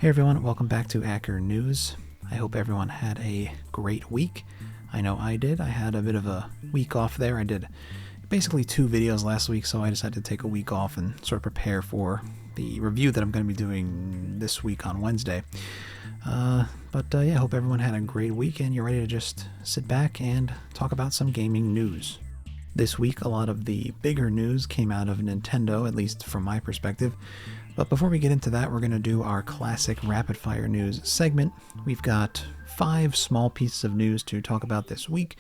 Hey everyone, welcome back to Ackernews. I hope everyone had a great week. I know I did. I had a bit of a week off there. I did basically 2 videos last week, so I decided to take a week off and sort of prepare for the review that I'm going to be doing this week on Wednesday. Yeah, I hope everyone had a great week and you're ready to just sit back and talk about some gaming news. This week, a lot of the bigger news came out of Nintendo, at least from my perspective. But before we get into that, we're going to do our classic rapid-fire news segment. We've got 5 small pieces of news to talk about this week,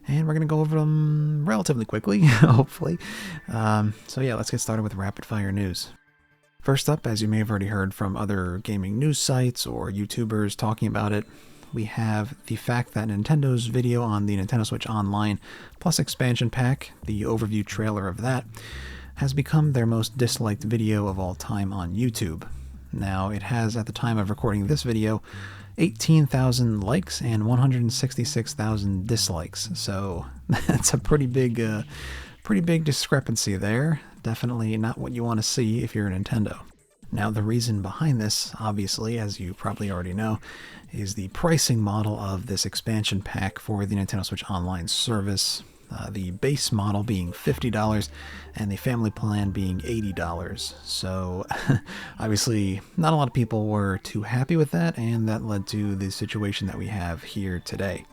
and we're going to go over them relatively quickly, hopefully. So yeah, let's get started with rapid-fire news. First up, as you may have already heard from other gaming news sites or YouTubers talking about it, we have the fact that Nintendo's video on the Nintendo Switch Online Plus expansion pack, the overview trailer of that, has become their most disliked video of all time on YouTube. Now, it has, at the time of recording this video, 18,000 likes and 166,000 dislikes, so that's a pretty big discrepancy there. Definitely not what you want to see if you're Nintendo. Now, the reason behind this, obviously, as you probably already know, is the pricing model of this expansion pack for the Nintendo Switch Online service. The base model being $50 and the family plan being $80. So obviously not a lot of people were too happy with that, and that led to the situation that we have here today.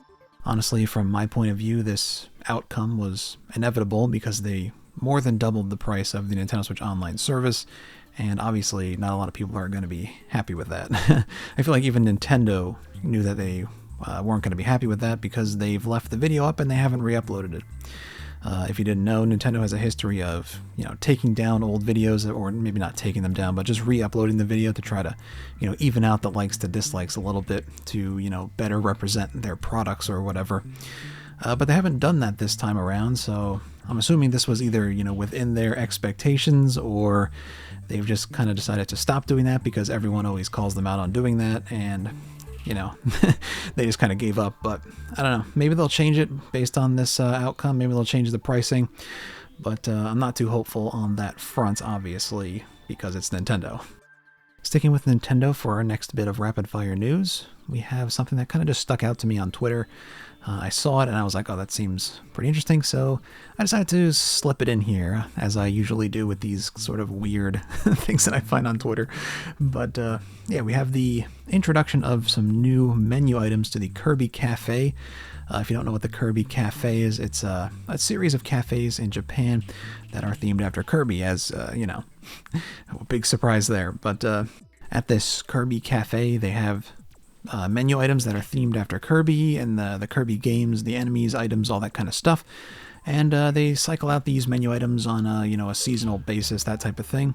Honestly, from my point of view, this outcome was inevitable because they more than doubled the price of the Nintendo Switch Online service, and obviously not a lot of people are going to be happy with that. I feel like even Nintendo knew that they weren't going to be happy with that because they've left the video up and they haven't re-uploaded it. If you didn't know, Nintendo has a history of, taking down old videos, or maybe not taking them down, but just re-uploading the video to try to, even out the likes to dislikes a little bit to, better represent their products or whatever. But they haven't done that this time around, so I'm assuming this was either, within their expectations, or they've just kind of decided to stop doing that because everyone always calls them out on doing that, and they just kind of gave up. But I don't know, maybe they'll change it based on this outcome. Maybe they'll change the pricing, but I'm not too hopeful on that front, obviously, because it's Nintendo. Sticking with Nintendo for our next bit of rapid fire news, we have something that kind of just stuck out to me on Twitter. I saw it and I was like, oh, that seems pretty interesting, so I decided to slip it in here, as I usually do with these sort of weird things that I find on Twitter. But yeah, we have the introduction of some new menu items to the Kirby Cafe. If you don't know what the Kirby Cafe is, it's a series of cafes in Japan that are themed after Kirby, as, a big surprise there. But at this Kirby Cafe, they have menu items that are themed after Kirby and the Kirby games, the enemies, items, all that kind of stuff. And they cycle out these menu items on a seasonal basis, that type of thing.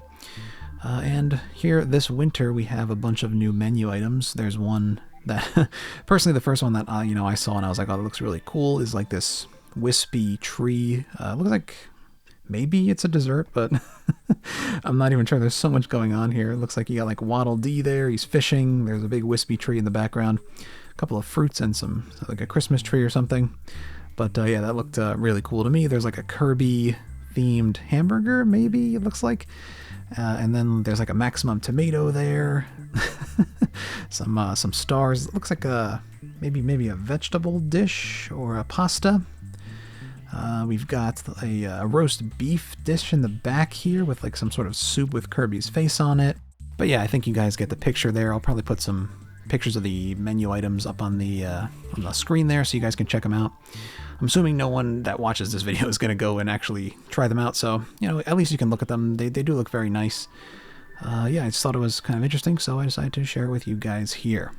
And here this winter we have a bunch of new menu items. There's one that, personally, the first one that I saw and I was like, oh, that looks really cool, is like this wispy tree. Looks like maybe it's a dessert, but I'm not even sure. There's so much going on here. It looks like you got like Waddle Dee there. He's fishing. There's a big wispy tree in the background. A couple of fruits and some, like a Christmas tree or something. But yeah, that looked really cool to me. There's like a Kirby themed hamburger, maybe it looks like. And then there's like a maximum tomato there. some stars. It looks like maybe a vegetable dish or a pasta. We've got a roast beef dish in the back here with like some sort of soup with Kirby's face on it. But yeah, I think you guys get the picture there. I'll probably put some pictures of the menu items up on the screen there so you guys can check them out. I'm assuming no one that watches this video is going to go and actually try them out, so at least you can look at them. They do look very nice. Yeah, I just thought it was kind of interesting, so I decided to share it with you guys here.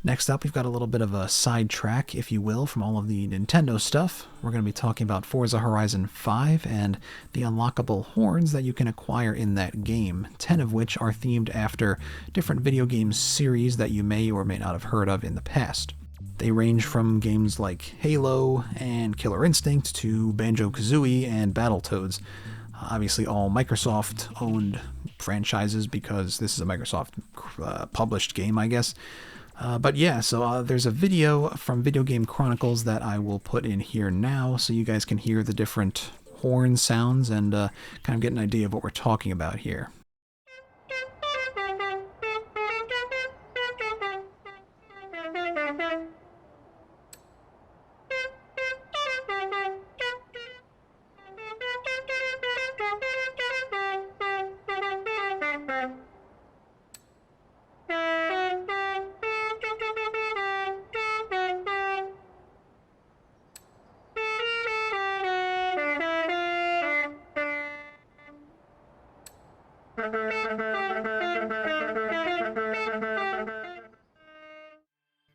Next up, we've got a little bit of a sidetrack, if you will, from all of the Nintendo stuff. We're going to be talking about Forza Horizon 5 and the unlockable horns that you can acquire in that game, 10 of which are themed after different video game series that you may or may not have heard of in the past. They range from games like Halo and Killer Instinct to Banjo-Kazooie and Battletoads. Obviously all Microsoft-owned franchises because this is a Microsoft-published game, I guess. But yeah, so there's a video from Video Game Chronicles that I will put in here now so you guys can hear the different horn sounds and kind of get an idea of what we're talking about here.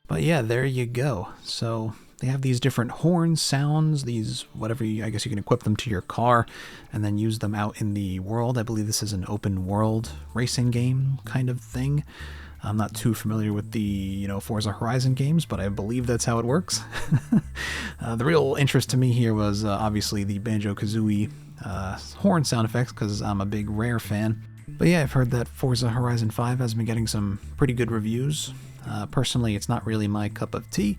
But yeah, there you go. So they have these different horn sounds, these whatever I guess you can equip them to your car and then use them out in the world. I believe this is an open world racing game kind of thing. I'm not too familiar with the, Forza Horizon games, but I believe that's how it works. The real interest to me here was obviously the Banjo-Kazooie horn sound effects, because I'm a big Rare fan. But yeah, I've heard that Forza Horizon 5 has been getting some pretty good reviews. Personally, it's not really my cup of tea,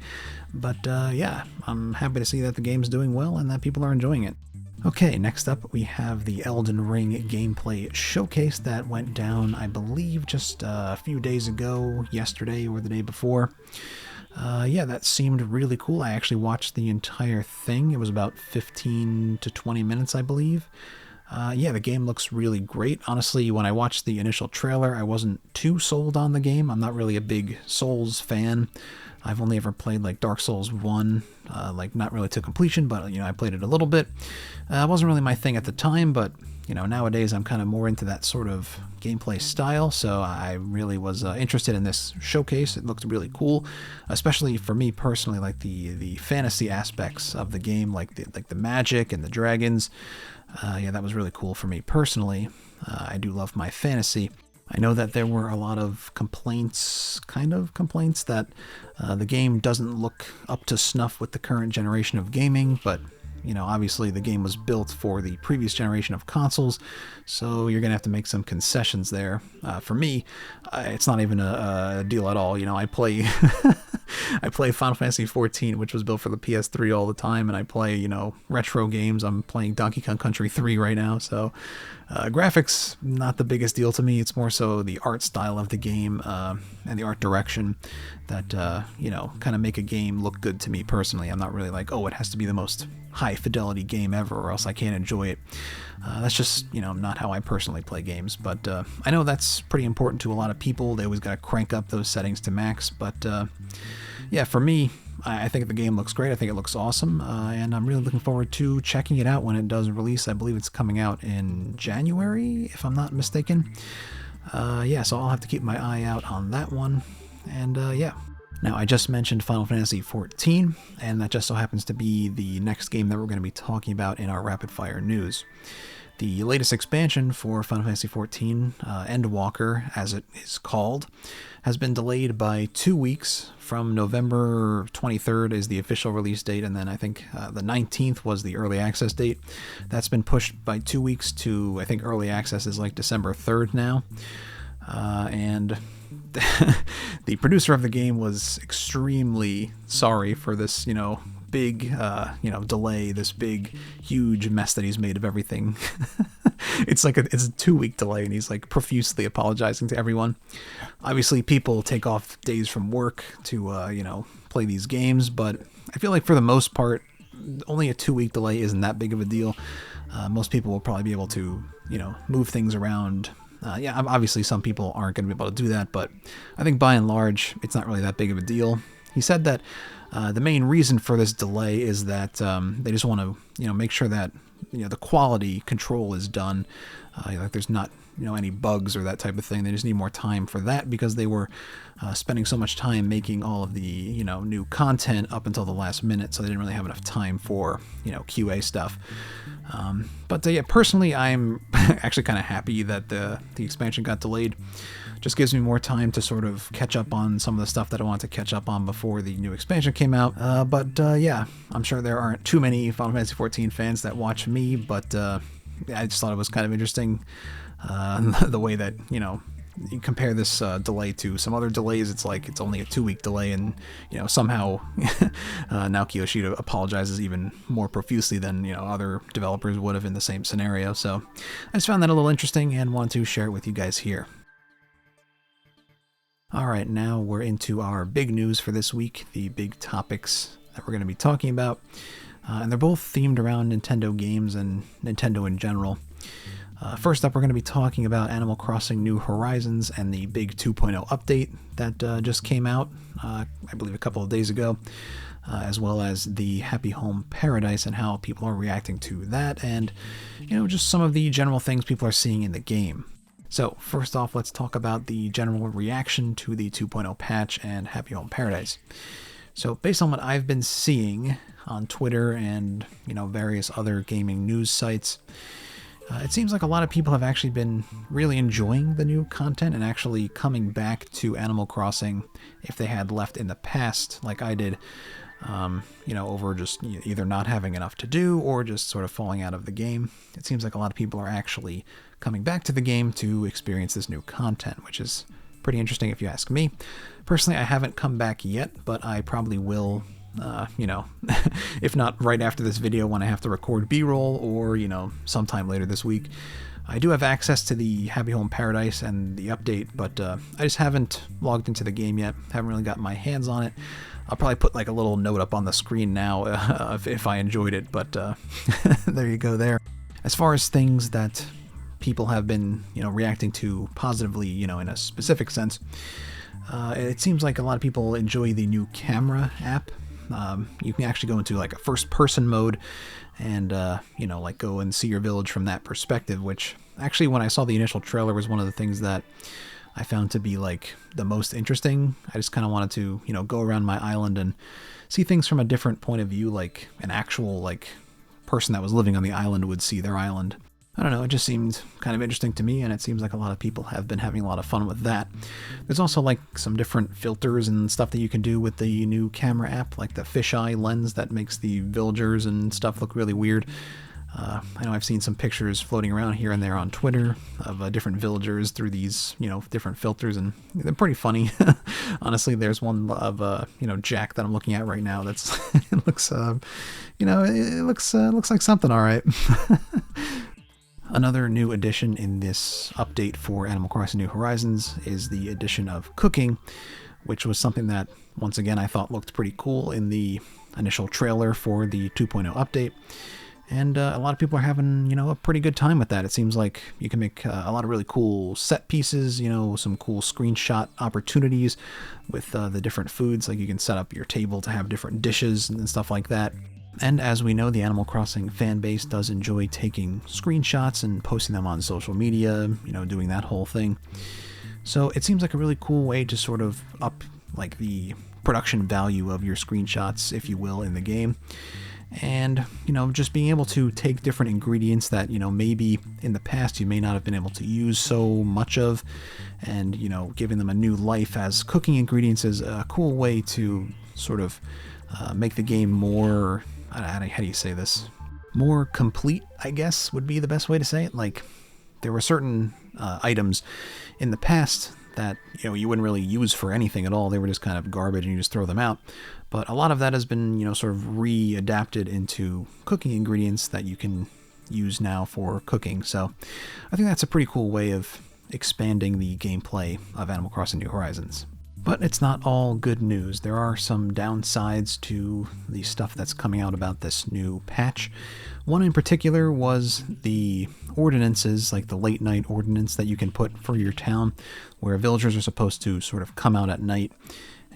but yeah, I'm happy to see that the game's doing well and that people are enjoying it. Okay, next up we have the Elden Ring gameplay showcase that went down, I believe, just a few days ago, yesterday or the day before. Yeah, that seemed really cool. I actually watched the entire thing. It was about 15 to 20 minutes, I believe. Yeah, the game looks really great. Honestly, when I watched the initial trailer, I wasn't too sold on the game. I'm not really a big Souls fan. I've only ever played like Dark Souls 1, like not really to completion, but I played it a little bit. It wasn't really my thing at the time, but nowadays I'm kind of more into that sort of gameplay style, so I really was interested in this showcase. It looked really cool, especially for me personally, like the fantasy aspects of the game, like the magic and the dragons. Yeah, that was really cool for me personally. I do love my fantasy. I know that there were a lot of complaints, that the game doesn't look up to snuff with the current generation of gaming, but obviously the game was built for the previous generation of consoles, so you're going to have to make some concessions there. For me, it's not even a deal at all. I play I play Final Fantasy XIV, which was built for the PS3 all the time, and I play, retro games. I'm playing Donkey Kong Country 3 right now, so graphics, not the biggest deal to me. It's more so the art style of the game and the art direction that, kind of make a game look good to me personally. I'm not really like, oh, it has to be the most high-fidelity game ever or else I can't enjoy it. That's just, not how I personally play games, but I know that's pretty important to a lot of people. They always got to crank up those settings to max, but yeah, for me, I think the game looks great. I think it looks awesome, and I'm really looking forward to checking it out when it does release. I believe it's coming out in January, if I'm not mistaken. Yeah, so I'll have to keep my eye out on that one, and yeah. Now, I just mentioned Final Fantasy XIV, and that just so happens to be the next game that we're going to be talking about in our rapid-fire news. The latest expansion for Final Fantasy XIV, Endwalker, as it is called, has been delayed by 2 weeks. From November 23rd is the official release date, and then I think the 19th was the early access date. That's been pushed by 2 weeks to, I think early access is like December 3rd now. And the producer of the game was extremely sorry for this, big, delay, this big, huge mess that he's made of everything. It's a 2-week delay, and he's like profusely apologizing to everyone. Obviously, people take off days from work to, play these games, but I feel like for the most part, only a 2-week delay isn't that big of a deal. Most people will probably be able to, move things around. Yeah, obviously some people aren't going to be able to do that, but I think by and large, it's not really that big of a deal. He said that the main reason for this delay is that they just want to, make sure that, the quality control is done. Like there's not, any bugs or that type of thing. They just need more time for that because they were spending so much time making all of the, new content up until the last minute, so they didn't really have enough time for, QA stuff. But yeah, personally, I'm actually kind of happy that the expansion got delayed. Just gives me more time to sort of catch up on some of the stuff that I wanted to catch up on before the new expansion came out. But yeah, I'm sure there aren't too many Final Fantasy XIV fans that watch me, but I just thought it was kind of interesting the way that, you compare this delay to some other delays. It's like it's only a 2-week delay, and somehow Naoki Yoshida apologizes even more profusely than other developers would have in the same scenario. So I just found that a little interesting and wanted to share it with you guys here. All right, now we're into our big news for this week, the big topics that we're going to be talking about, and they're both themed around Nintendo games and Nintendo in general. First up, we're going to be talking about Animal Crossing New Horizons and the big 2.0 update that just came out, I believe a couple of days ago, as well as the Happy Home Paradise and how people are reacting to that, and just some of the general things people are seeing in the game. So first off, let's talk about the general reaction to the 2.0 patch and Happy Home Paradise. So based on what I've been seeing on Twitter and, various other gaming news sites, it seems like a lot of people have actually been really enjoying the new content and actually coming back to Animal Crossing if they had left in the past, like I did, over just either not having enough to do or just sort of falling out of the game. It seems like a lot of people are actually coming back to the game to experience this new content, which is pretty interesting if you ask me. Personally, I haven't come back yet, but I probably will, if not right after this video when I have to record B-roll or, sometime later this week. I do have access to the Happy Home Paradise and the update, but I just haven't logged into the game yet. Haven't really gotten my hands on it. I'll probably put like a little note up on the screen now if I enjoyed it, but there you go there. As far as things that people have been, reacting to positively, in a specific sense, it seems like a lot of people enjoy the new camera app. You can actually go into like a first-person mode and, like go and see your village from that perspective, which actually when I saw the initial trailer was one of the things that I found to be like the most interesting. I just kind of wanted to, go around my island and see things from a different point of view, like an actual like person that was living on the island would see their island. I don't know, it just seemed kind of interesting to me, and it seems like a lot of people have been having a lot of fun with that. There's also like some different filters and stuff that you can do with the new camera app, like the fisheye lens that makes the villagers and stuff look really weird. I know I've seen some pictures floating around here and there on Twitter of different villagers through these, different filters, and they're pretty funny. Honestly, there's one of, Jack that I'm looking at right now. That's it looks, it looks like something, all right. Another new addition in this update for Animal Crossing New Horizons is the addition of cooking, which was something that, once again, I thought looked pretty cool in the initial trailer for the 2.0 update. And a lot of people are having, a pretty good time with that. It seems like you can make a lot of really cool set pieces, some cool screenshot opportunities with the different foods. Like you can set up your table to have different dishes and stuff like that. And as we know, the Animal Crossing fan base does enjoy taking screenshots and posting them on social media, doing that whole thing. So it seems like a really cool way to sort of up like the production value of your screenshots, if you will, in the game. And, just being able to take different ingredients that, maybe in the past you may not have been able to use so much of, and, giving them a new life as cooking ingredients is a cool way to sort of make the game more, how do you say this? More complete, I guess, would be the best way to say it. Like, there were certain items in the past that, you wouldn't really use for anything at all. They were just kind of garbage and you just throw them out. But a lot of that has been, sort of readapted into cooking ingredients that you can use now for cooking. So I think that's a pretty cool way of expanding the gameplay of Animal Crossing New Horizons. But it's not all good news. There are some downsides to the stuff that's coming out about this new patch. One in particular was the ordinances, like the late night ordinance that you can put for your town, where villagers are supposed to sort of come out at night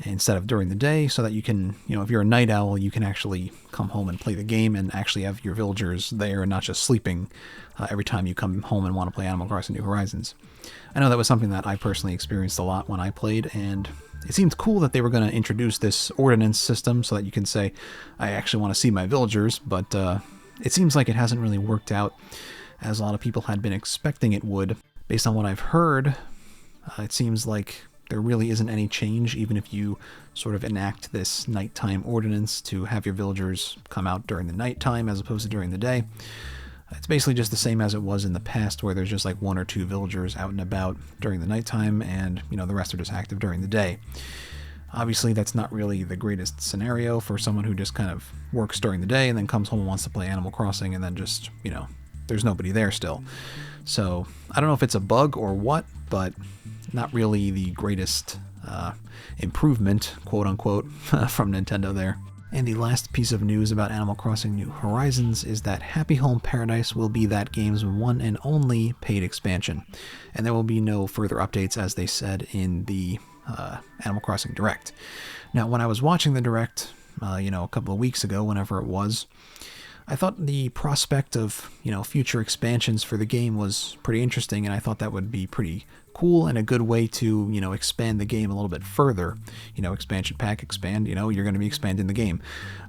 instead of during the day, so that you can, if you're a night owl, you can actually come home and play the game and actually have your villagers there and not just sleeping every time you come home and want to play Animal Crossing New Horizons. I know that was something that I personally experienced a lot when I played, and it seemed cool that they were going to introduce this ordinance system so that you can say, I actually want to see my villagers, but it seems like it hasn't really worked out as a lot of people had been expecting it would. Based on what I've heard, it seems like there really isn't any change, even if you sort of enact this nighttime ordinance to have your villagers come out during the nighttime as opposed to during the day. It's basically just the same as it was in the past, where there's just like one or two villagers out and about during the nighttime, and the rest are just active during the day. Obviously, that's not really the greatest scenario for someone who just kind of works during the day and then comes home and wants to play Animal Crossing, and then just, there's nobody there still. So I don't know if it's a bug or what, but not really the greatest improvement, quote unquote, from Nintendo there. And the last piece of news about Animal Crossing New Horizons is that Happy Home Paradise will be that game's one and only paid expansion, and there will be no further updates, as they said in the Animal Crossing Direct. Now, when I was watching the Direct, a couple of weeks ago, whenever it was, I thought the prospect of, future expansions for the game was pretty interesting, and I thought that would be pretty cool and a good way to, expand the game a little bit further. Expansion pack, expand, you're going to be expanding the game.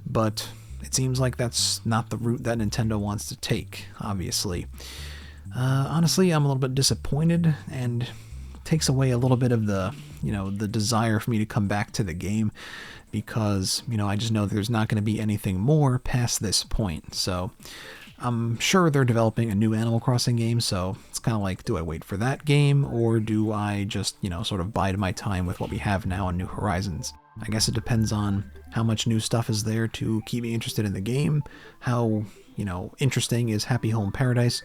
But it seems like that's not the route that Nintendo wants to take, obviously. Honestly, I'm a little bit disappointed, and takes away a little bit of the, the desire for me to come back to the game, because, I just know that there's not going to be anything more past this point. So I'm sure they're developing a new Animal Crossing game, so it's kind of like, do I wait for that game, or do I just, sort of bide my time with what we have now on New Horizons? I guess it depends on how much new stuff is there to keep me interested in the game, how, interesting is Happy Home Paradise.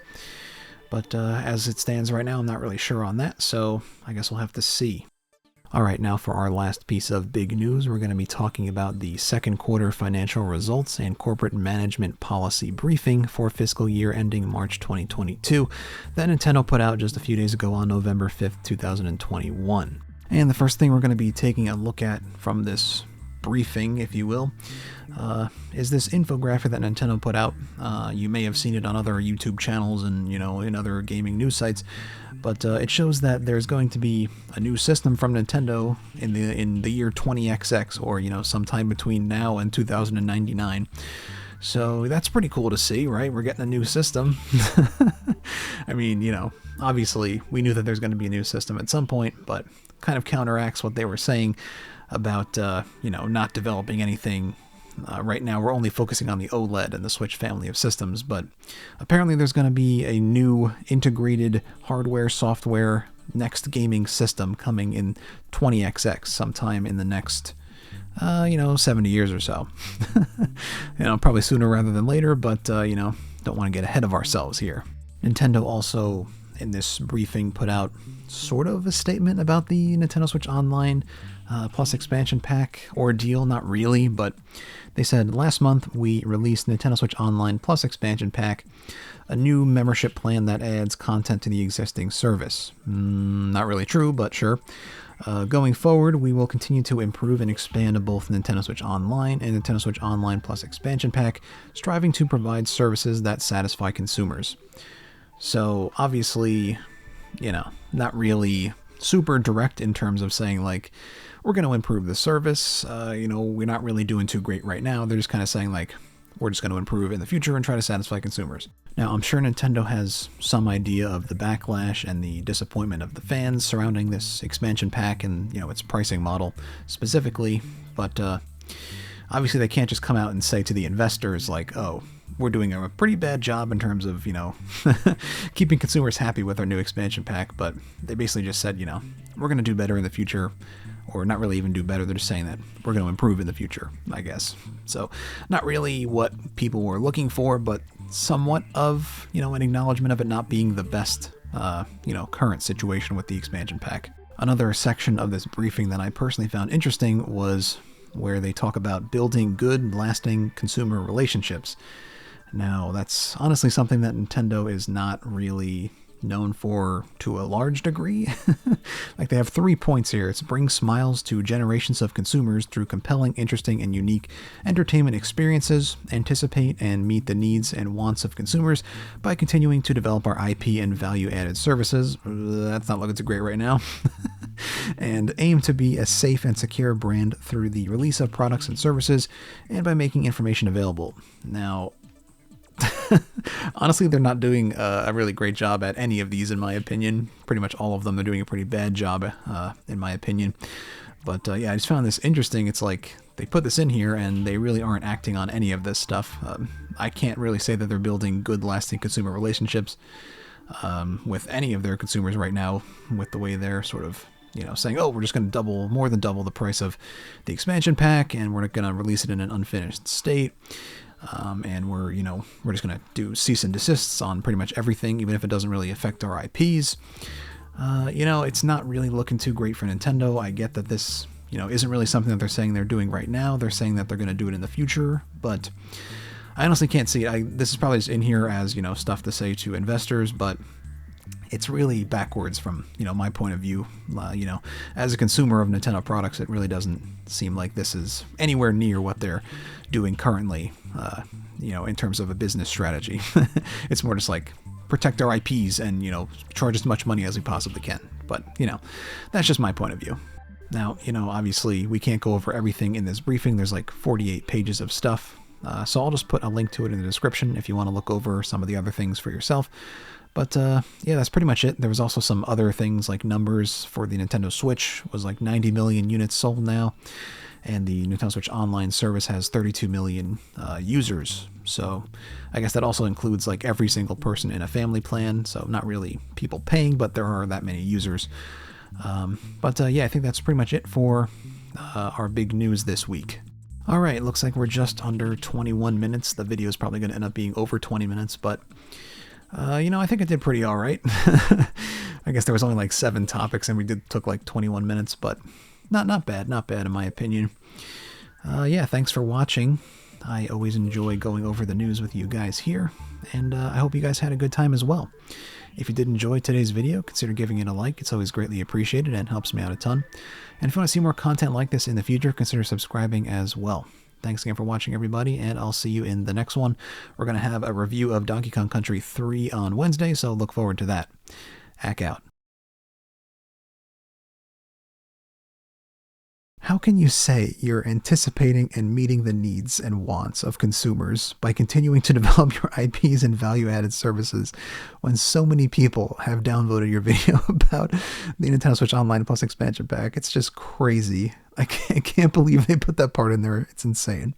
But as it stands right now, I'm not really sure on that, so I guess we'll have to see. Alright, now for our last piece of big news, we're going to be talking about the second quarter financial results and corporate management policy briefing for fiscal year ending March 2022 that Nintendo put out just a few days ago on November 5th, 2021. And the first thing we're going to be taking a look at from this briefing, if you will, is this infographic that Nintendo put out. You may have seen it on other YouTube channels and, in other gaming news sites, but it shows that there's going to be a new system from Nintendo in the year 20XX, or, sometime between now and 2099. So that's pretty cool to see, right? We're getting a new system. I mean, obviously we knew that there's going to be a new system at some point, but kind of counteracts what they were saying about, not developing anything. Right now we're only focusing on the OLED and the Switch family of systems, but apparently there's going to be a new integrated hardware, software, next gaming system coming in 20XX sometime in the next, 70 years or so. Probably sooner rather than later, but, don't want to get ahead of ourselves here. Nintendo also, in this briefing, put out sort of a statement about the Nintendo Switch Online Plus expansion pack ordeal. Not really, but they said, last month we released Nintendo Switch Online Plus expansion pack, a new membership plan that adds content to the existing service. Not really true, but sure. Going forward, we will continue to improve and expand both Nintendo Switch Online and Nintendo Switch Online Plus expansion pack, striving to provide services that satisfy consumers. So, obviously, not really super direct in terms of saying, like, we're going to improve the service. We're not really doing too great right now. They're just kind of saying, like, we're just going to improve in the future and try to satisfy consumers. Now, I'm sure Nintendo has some idea of the backlash and the disappointment of the fans surrounding this expansion pack and, its pricing model specifically, but obviously they can't just come out and say to the investors, like, oh, we're doing a pretty bad job in terms of, keeping consumers happy with our new expansion pack, but they basically just said, we're going to do better in the future, or not really even do better, they're just saying that we're going to improve in the future, I guess. So, not really what people were looking for, but somewhat of, an acknowledgement of it not being the best, current situation with the expansion pack. Another section of this briefing that I personally found interesting was where they talk about building good, lasting consumer relationships. Now, that's honestly something that Nintendo is not really known for to a large degree. Like, they have 3 points here. It's bring smiles to generations of consumers through compelling, interesting, and unique entertainment experiences, anticipate and meet the needs and wants of consumers by continuing to develop our IP and value-added services. That's not looking too great right now. And aim to be a safe and secure brand through the release of products and services and by making information available. Now, honestly, they're not doing a really great job at any of these, in my opinion. Pretty much all of them, they're doing a pretty bad job, in my opinion. But I just found this interesting. It's like they put this in here and they really aren't acting on any of this stuff. I can't really say that they're building good, lasting consumer relationships with any of their consumers right now, with the way they're sort of, saying, oh, we're just going to more than double the price of the expansion pack, and we're going to release it in an unfinished state. And we're just going to do cease and desists on pretty much everything, even if it doesn't really affect our IPs. It's not really looking too great for Nintendo. I get that this, isn't really something that they're saying they're doing right now. They're saying that they're going to do it in the future, but I honestly can't see it. This is probably just in here as, stuff to say to investors, but it's really backwards from, my point of view. As a consumer of Nintendo products, it really doesn't seem like this is anywhere near what they're doing currently, in terms of a business strategy. It's more just like protect our IPs and, charge as much money as we possibly can. But, that's just my point of view. Now, obviously we can't go over everything in this briefing. There's like 48 pages of stuff. So I'll just put a link to it in the description if you want to look over some of the other things for yourself. But yeah, that's pretty much it. There was also some other things like numbers for the Nintendo Switch was like 90 million units sold now. And the Nintendo Switch Online service has 32 million users. So I guess that also includes like every single person in a family plan. So not really people paying, but there are that many users. But yeah, I think that's pretty much it for our big news this week. All right, looks like we're just under 21 minutes. The video is probably going to end up being over 20 minutes, but I think it did pretty all right. I guess there was only like 7 topics and we took like 21 minutes, but not bad in my opinion. Yeah, thanks for watching. I always enjoy going over the news with you guys here, and I hope you guys had a good time as well. If you did enjoy today's video, consider giving it a like. It's always greatly appreciated and helps me out a ton. And if you want to see more content like this in the future, consider subscribing as well. Thanks again for watching, everybody, and I'll see you in the next one. We're going to have a review of Donkey Kong Country 3 on Wednesday, so look forward to that. Ack out. How can you say you're anticipating and meeting the needs and wants of consumers by continuing to develop your IPs and value-added services when so many people have downvoted your video about the Nintendo Switch Online Plus expansion pack? It's just crazy. I can't believe they put that part in there. It's insane.